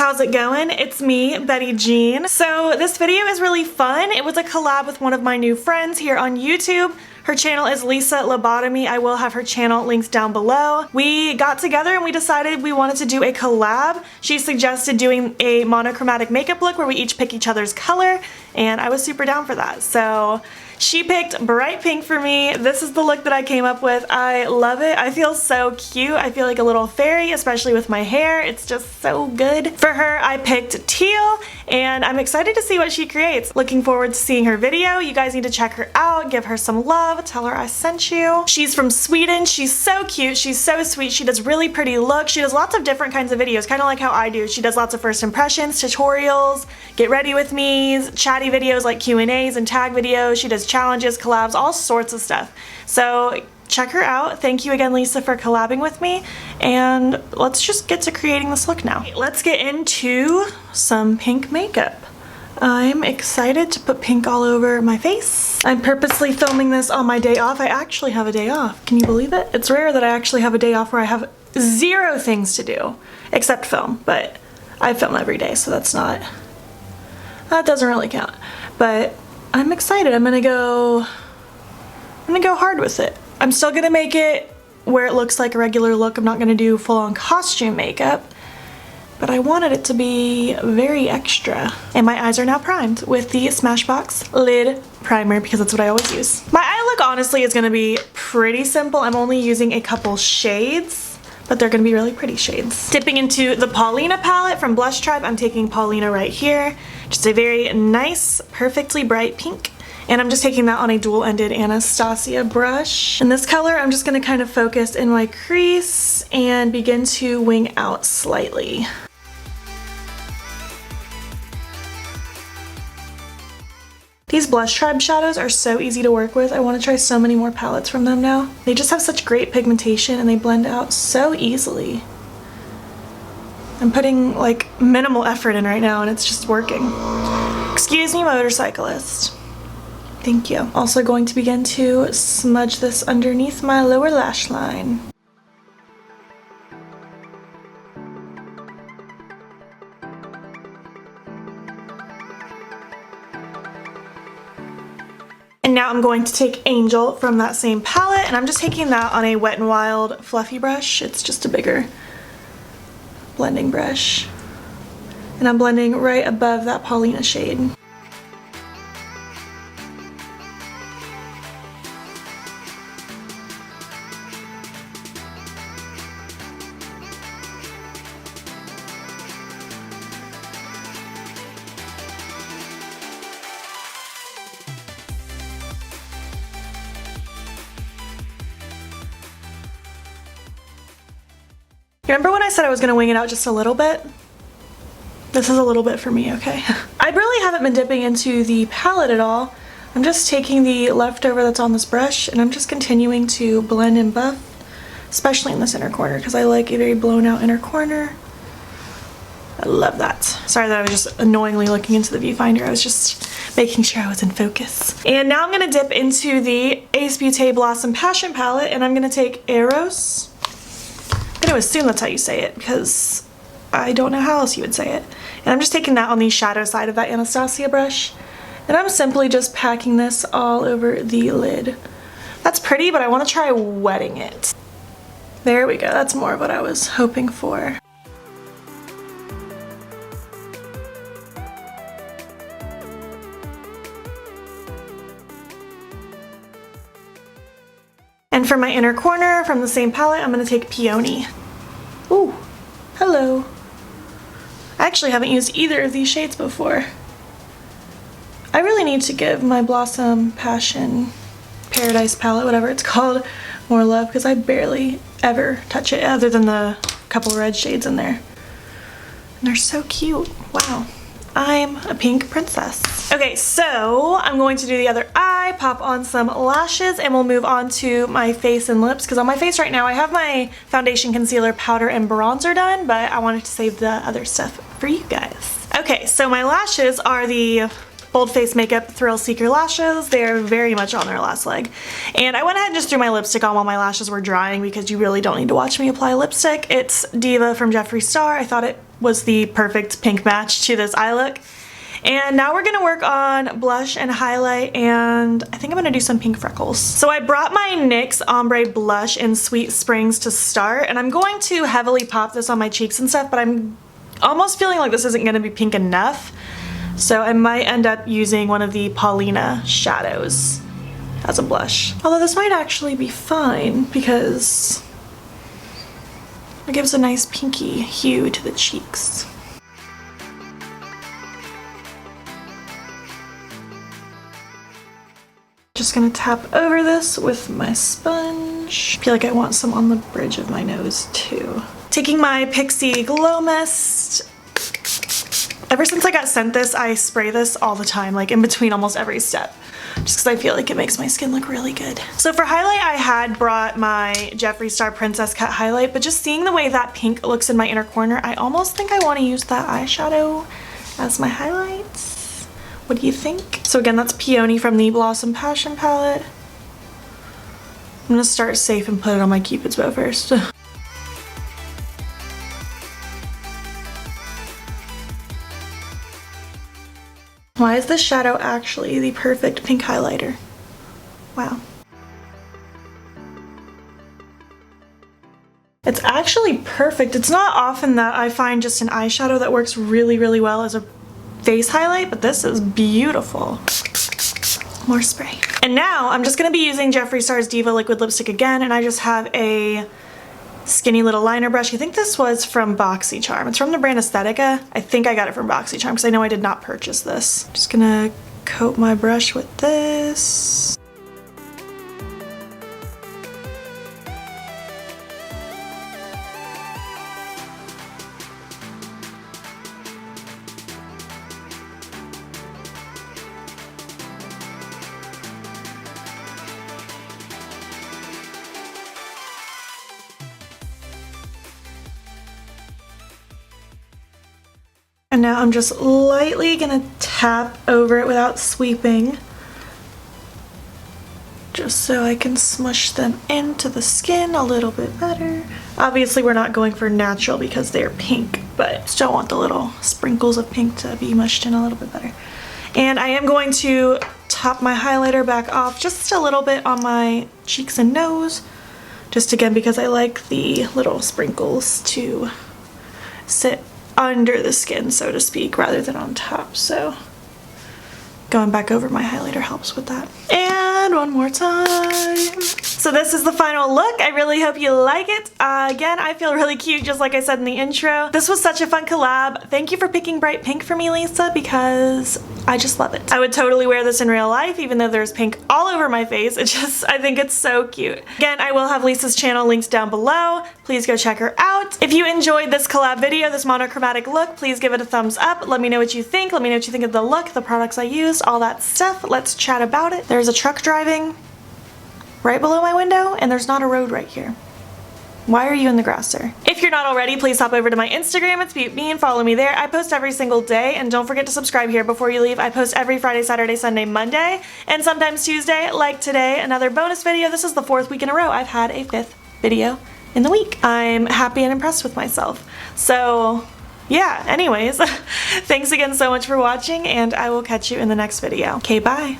how's it going? It's me, Betty Jean. So this video is really fun. It was a collab with one of my new friends here on YouTube. Her channel is Lisa Lobotomy. I will have her channel linked down below. We got together and we decided we wanted to do a collab. She suggested doing a monochromatic makeup look where we each pick each other's color, and I was super down for that. So she picked bright pink for me. This is the look that I came up with. I love it. I feel so cute. I feel like a little fairy, especially with my hair. It's just so good. For her, I picked teal, and I'm excited to see what she creates. Looking forward to seeing her video. You guys need to check her out, give her some love, tell her I sent you. She's from Sweden. She's so cute. She's so sweet. She does really pretty looks. She does lots of different kinds of videos, kind of like how I do. She does lots of first impressions, tutorials, get ready with me's, chatty videos like Q&As and tag videos. She does challenges, collabs, all sorts of stuff. So check her out. Thank you again, Lisa, for collabing with me, and let's just get to creating this look now. Let's get into some pink makeup. I'm excited to put pink all over my face. I'm purposely filming this on my day off. I actually have a day off. Can you believe it? It's rare that I actually have a day off where I have zero things to do except film, but I film every day, so that doesn't really count. But I'm excited. I'm gonna go hard with it. I'm still gonna make it where it looks like a regular look. I'm not gonna do full-on costume makeup, but I wanted it to be very extra. And my eyes are now primed with the Smashbox Lid Primer because that's what I always use. My eye look honestly is gonna be pretty simple. I'm only using a couple shades, but they're gonna be really pretty shades. Dipping into the Paulina palette from Blush Tribe, I'm taking Paulina right here. Just a very nice, perfectly bright pink. And I'm just taking that on a dual-ended Anastasia brush. In this color, I'm just gonna kind of focus in my crease and begin to wing out slightly. These Blush Tribe shadows are so easy to work with. I want to try so many more palettes from them now. They just have such great pigmentation and they blend out so easily. I'm putting like minimal effort in right now and it's just working. Excuse me, motorcyclist. Thank you. Also going to begin to smudge this underneath my lower lash line. And now I'm going to take Angel from that same palette, and I'm just taking that on a Wet n Wild fluffy brush. It's just a bigger blending brush. And I'm blending right above that Paulina shade. Remember when I said I was going to wing it out just a little bit? This is a little bit for me, okay? I really haven't been dipping into the palette at all. I'm just taking the leftover that's on this brush and I'm just continuing to blend and buff, especially in this inner corner because I like a very blown out inner corner. I love that. Sorry that I was just annoyingly looking into the viewfinder. I was just making sure I was in focus. And now I'm going to dip into the Ace Beauté Blossom Passion palette and I'm going to take Eros. I'm going to assume that's how you say it because I don't know how else you would say it. And I'm just taking that on the shadow side of that Anastasia brush. And I'm simply just packing this all over the lid. That's pretty, but I want to try wetting it. There we go. That's more of what I was hoping for. And for my inner corner, from the same palette, I'm going to take Peony. Ooh, hello. I actually haven't used either of these shades before. I really need to give my Blossom Passion Paradise palette, whatever it's called, more love because I barely ever touch it other than the couple red shades in there. And they're so cute. Wow. I'm a pink princess. Okay, so I'm going to do the other eye, pop on some lashes, and we'll move on to my face and lips because on my face right now I have my foundation, concealer, powder, and bronzer done, but I wanted to save the other stuff for you guys. Okay, so my lashes are the Bold Face Makeup Thrill Seeker lashes. They're very much on their last leg. And I went ahead and just threw my lipstick on while my lashes were drying because you really don't need to watch me apply lipstick. It's Diva from Jeffree Star. I thought it was the perfect pink match to this eye look. And now we're gonna work on blush and highlight, and I think I'm gonna do some pink freckles. So I brought my NYX Ombre Blush in Sweet Springs to start, and I'm going to heavily pop this on my cheeks and stuff, but I'm almost feeling like this isn't gonna be pink enough. So I might end up using one of the Paulina shadows as a blush. Although this might actually be fine because it gives a nice pinky hue to the cheeks. Just gonna tap over this with my sponge. I feel like I want some on the bridge of my nose too. Taking my Pixi Glow Mist. Ever since I got sent this, I spray this all the time, like in between almost every step, just because I feel like it makes my skin look really good. So for highlight, I had brought my Jeffree Star Princess Cut highlight, but just seeing the way that pink looks in my inner corner, I almost think I want to use that eyeshadow as my highlights. What do you think? So again, that's Peony from the Blossom Passion palette. I'm gonna start safe and put it on my Cupid's bow first. Why is this shadow actually the perfect pink highlighter? Wow. It's actually perfect. It's not often that I find just an eyeshadow that works really, really well as a face highlight, but this is beautiful. More spray. And now I'm just gonna be using Jeffree Star's Diva liquid lipstick again, and I just have a skinny little liner brush. I think this was from BoxyCharm. It's from the brand Aesthetica. I think I got it from BoxyCharm because I know I did not purchase this. Just gonna coat my brush with this. And now I'm just lightly gonna tap over it without sweeping, just so I can smush them into the skin a little bit better. Obviously we're not going for natural because they're pink, but still want the little sprinkles of pink to be mushed in a little bit better. And I am going to top my highlighter back off just a little bit on my cheeks and nose, just again because I like the little sprinkles to sit under the skin, so to speak, rather than on top. So going back over my highlighter helps with that. And one more time. So this is the final look. I really hope you like it. Again, I feel really cute, just like I said in the intro. This was such a fun collab. Thank you for picking bright pink for me, Lisa, because I just love it. I would totally wear this in real life, even though there's pink all over my face. I think it's so cute. Again, I will have Lisa's channel linked down below. Please go check her out. If you enjoyed this collab video, this monochromatic look, please give it a thumbs up. Let me know what you think. Let me know what you think of the look, the products I used, all that stuff. Let's chat about it. There's a truck driving right below my window, and there's not a road right here. Why are you in the grass, sir? If you're not already, please hop over to my Instagram. It's beautbean. Follow me there. I post every single day, and don't forget to subscribe here before you leave. I post every Friday, Saturday, Sunday, Monday, and sometimes Tuesday, like today, another bonus video. This is the 4th week in a row I've had a 5th video in the week. I'm happy and impressed with myself. So yeah, anyways, thanks again so much for watching, and I will catch you in the next video. Okay, bye.